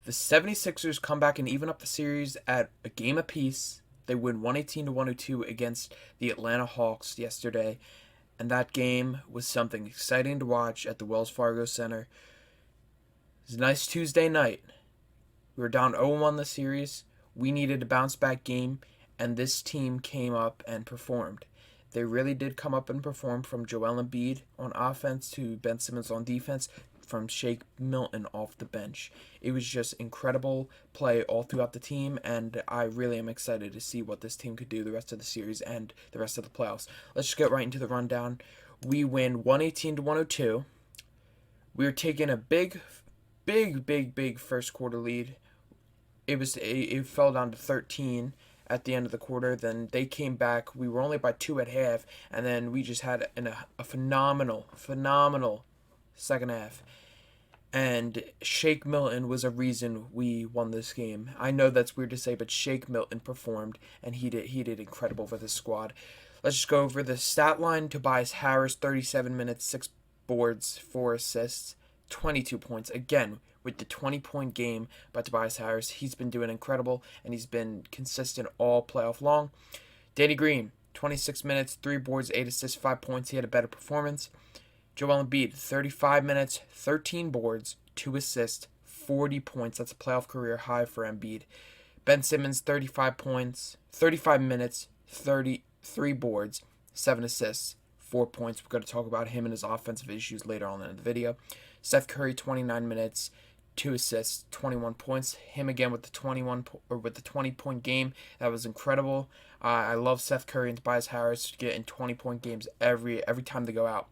The 76ers come back and even up the series at a game apiece. They win 118 to 102 against the Atlanta Hawks yesterday, and that game was something exciting to watch at the Wells Fargo Center. It was a nice Tuesday night. We were down 0-1 the series. We needed a bounce back game, and this team came up and performed. They really did come up and perform, from Joel Embiid on offense to Ben Simmons on defense, from Shake Milton off the bench. It was just incredible play all throughout the team, and I really am excited to see what this team could do the rest of the series and the rest of the playoffs. Let's just get right into the rundown. We win 118 to 102. We were taking a big first quarter lead. It fell down to 13 at the end of the quarter. Then they came back. We were only by 2 at half, and then we just had a phenomenal second half. And Shake Milton was a reason we won this game. I know that's weird to say, but Shake Milton performed, and he did incredible for this squad. Let's just go over the stat line. Tobias Harris, 37 minutes, 6 boards, 4 assists, 22 points. Again, with the 20-point game by Tobias Harris, he's been doing incredible, and he's been consistent all playoff long. Danny Green, 26 minutes, 3 boards, 8 assists, 5 points. He had a better performance. Joel Embiid, 35 minutes, 13 boards, 2 assists, 40 points. That's a playoff career high for Embiid. Ben Simmons, 35 minutes, 33 boards, 7 assists, 4 points. We're going to talk about him and his offensive issues later on in the video. Seth Curry, 29 minutes, 2 assists, 21 points. Him again with the 20-point game. That was incredible. I love Seth Curry and Tobias Harris getting 20-point games every time they go out.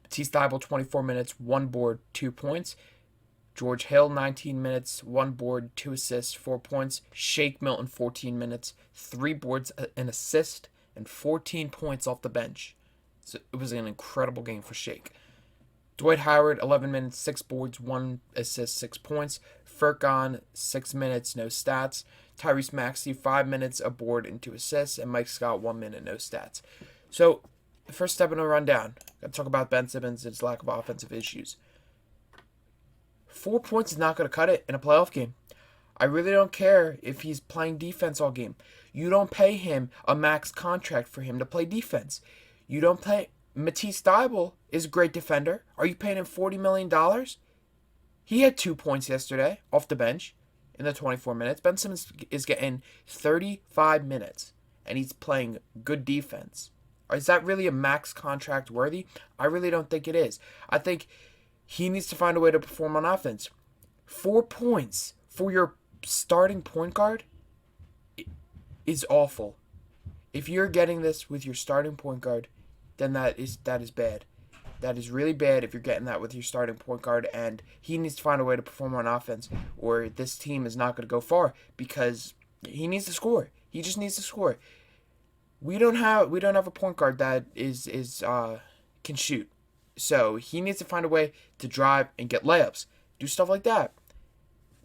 Matisse Thybulle, 24 minutes, 1 board, 2 points. George Hill, 19 minutes, 1 board, 2 assists, 4 points. Shake Milton, 14 minutes, 3 boards, an assist, and 14 points off the bench. So it was an incredible game for Shake. Dwight Howard, 11 minutes, 6 boards, 1 assist, 6 points. Furkan, 6 minutes, no stats. Tyrese Maxey, 5 minutes, a board, and 2 assists. And Mike Scott, 1 minute, no stats. So the first step in a rundown, got to talk about Ben Simmons and his lack of offensive issues. 4 points is not going to cut it in a playoff game. I really don't care if he's playing defense all game. You don't pay him a max contract for him to play defense. You don't pay... Matisse Thybulle is a great defender. Are you paying him $40 million? He had 2 points yesterday off the bench in the 24 minutes. Ben Simmons is getting 35 minutes, and he's playing good defense. Is that really a max contract worthy? I really don't think it is. I think he needs to find a way to perform on offense. 4 points for your starting point guard is awful. If you're getting this with your starting point guard, then that is bad. That is really bad if you're getting that with your starting point guard, and he needs to find a way to perform on offense, or this team is not going to go far, because he needs to score. He just needs to score. We don't have a point guard that can shoot. So he needs to find a way to drive and get layups. Do stuff like that.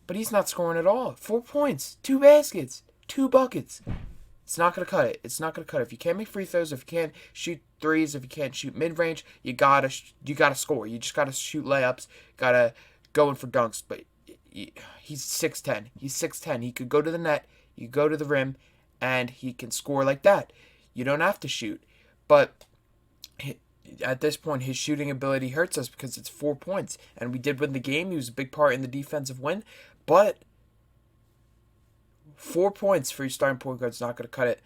But he's not scoring at all. 4 points, 2 baskets, 2 buckets. It's not going to cut it. It's not going to cut it. If you can't make free throws, if you can't shoot threes, if you can't shoot mid-range, you gotta score. You just got to shoot layups. Got to go in for dunks. But he's 6'10". He's 6'10". He could go to the net. You go to the rim, and he can score like that. You don't have to shoot. But at this point, his shooting ability hurts us because it's 4 points. And we did win the game. He was a big part in the defensive win. But 4 points for your starting point guard is not going to cut it.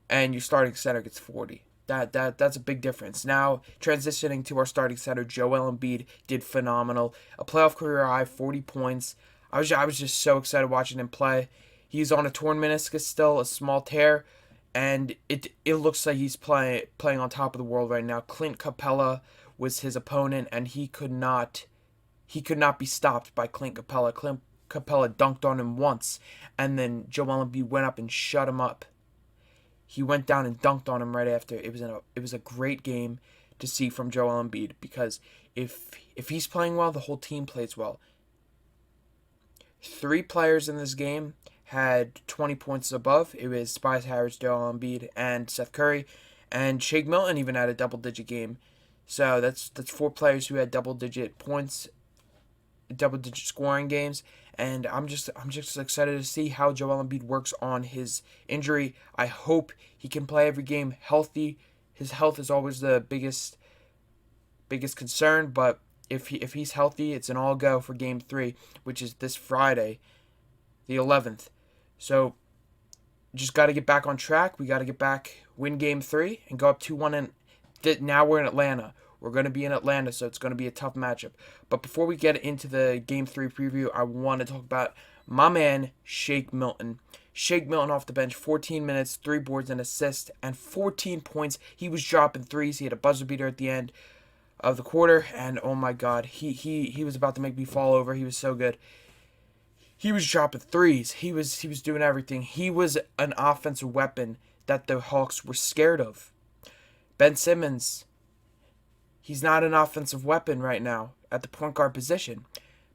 And your starting center gets 40. That's a big difference. Now, transitioning to our starting center, Joel Embiid did phenomenal. A playoff career high, 40 points. I was just so excited watching him play. He's on a torn meniscus still, a small tear, and it looks like he's playing on top of the world right now. Clint Capella was his opponent, and he could not be stopped by Clint Capella. Clint Capella dunked on him once, and then Joel Embiid went up and shut him up. He went down and dunked on him right after. It was a great game to see from Joel Embiid, because if he's playing well, the whole team plays well. 3 players in this game had 20 points above. It was Tobias Harris, Joel Embiid, and Seth Curry, and Shake Milton even had a double-digit game. So that's 4 players who had double-digit points, double-digit scoring games, and I'm just excited to see how Joel Embiid works on his injury. I hope he can play every game healthy. His health is always the biggest concern, but if he's healthy, it's an all go for Game 3, which is this Friday, the 11th. So just got to get back on track. We got to get back, win Game 3, and go up 2-1. And now we're in Atlanta. We're going to be in Atlanta, so it's going to be a tough matchup. But before we get into the Game 3 preview, I want to talk about my man, Shake Milton. Shake Milton off the bench, 14 minutes, 3 boards and assists, and 14 points. He was dropping threes. He had a buzzer beater at the end of the quarter, and oh my God, he was about to make me fall over. He was so good. He was dropping threes. He was doing everything. He was an offensive weapon that the Hawks were scared of. Ben Simmons, he's not an offensive weapon right now at the point guard position,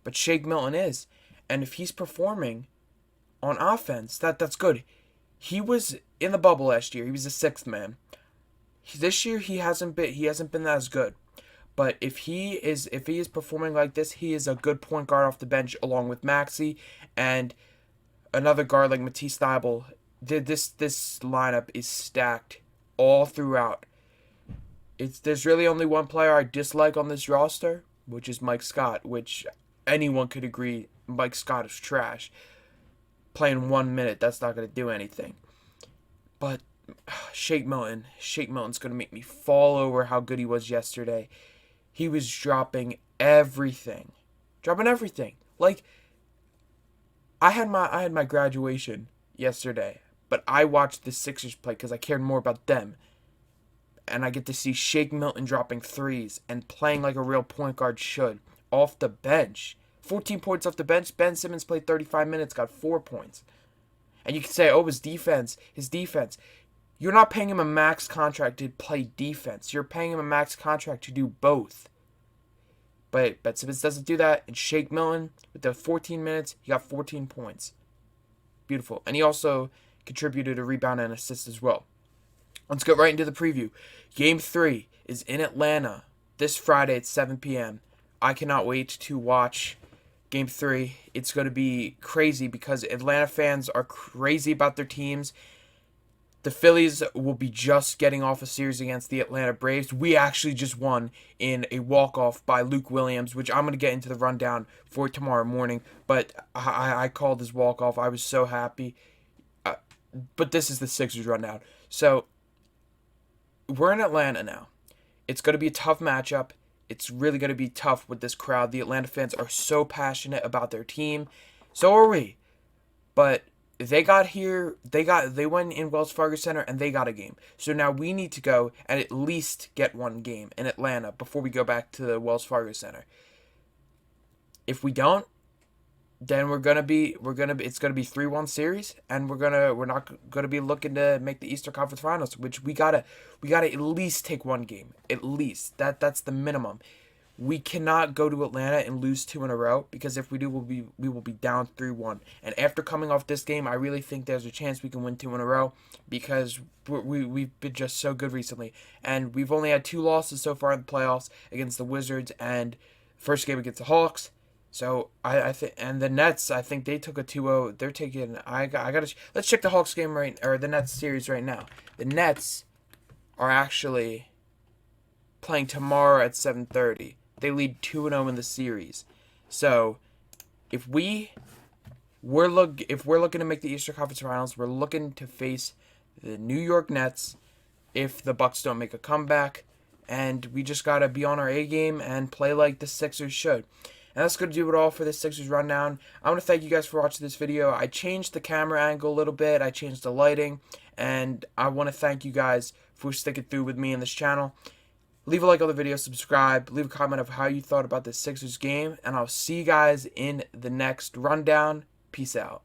but Shake Milton is. And if he's performing on offense, that's good. He was in the bubble last year. He was a sixth man. This year he hasn't been as good. But if he is performing like this, he is a good point guard off the bench along with Maxey and another guard like Matisse Thybulle. This lineup is stacked all throughout. There's really only one player I dislike on this roster, which is Mike Scott, which anyone could agree Mike Scott is trash. Playing 1 minute, that's not going to do anything. But Shake Milton's going to make me fall over how good he was yesterday. He was dropping everything. Like, I had my graduation yesterday, but I watched the Sixers play because I cared more about them. And I get to see Shake Milton dropping threes and playing like a real point guard should off the bench. 14 points off the bench. Ben Simmons played 35 minutes, got 4 points. And you can say, oh, his defense. You're not paying him a max contract to play defense. You're paying him a max contract to do both. But Ben Simmons doesn't do that. And Shake Milton, with the 14 minutes, he got 14 points. Beautiful. And he also contributed a rebound and assist as well. Let's get right into the preview. Game 3 is in Atlanta this Friday at 7 p.m. I cannot wait to watch Game 3. It's going to be crazy because Atlanta fans are crazy about their teams. The Phillies will be just getting off a series against the Atlanta Braves. We actually just won in a walk-off by Luke Williams, which I'm going to get into the rundown for tomorrow morning. But I called this walk-off. I was so happy. But this is the Sixers rundown. So, we're in Atlanta now. It's going to be a tough matchup. It's really going to be tough with this crowd. The Atlanta fans are so passionate about their team. So are we. But they got here, they went in Wells Fargo Center and they got a game. So now we need to go and at least get one game in Atlanta before we go back to the Wells Fargo Center. If we don't, then it's gonna be 3-1 series, and we're not gonna be looking to make the Eastern Conference Finals, which we gotta at least take one game. At least. That's the minimum. We cannot go to Atlanta and lose 2 in a row, because if we do, we will be down 3-1. And after coming off this game, I really think there's a chance we can win 2 in a row, because we've been just so good recently. And we've only had 2 losses so far in the playoffs against the Wizards and first game against the Hawks. So I think, and the Nets, I think they took a 2-0. They're taking. Let's check the Hawks game or the Nets series right now. The Nets are actually playing tomorrow at 7:30. They lead 2-0 in the series. So if we're looking to make the Eastern Conference Finals, we're looking to face the New York Nets if the Bucks don't make a comeback, and we just gotta be on our A game and play like the Sixers should. And that's going to do it all for this Sixers rundown. I want to thank you guys for watching this video. I changed the camera angle a little bit. I changed the lighting. And I want to thank you guys for sticking through with me in this channel. Leave a like on the video, subscribe, leave a comment of how you thought about this Sixers game. And I'll see you guys in the next rundown. Peace out.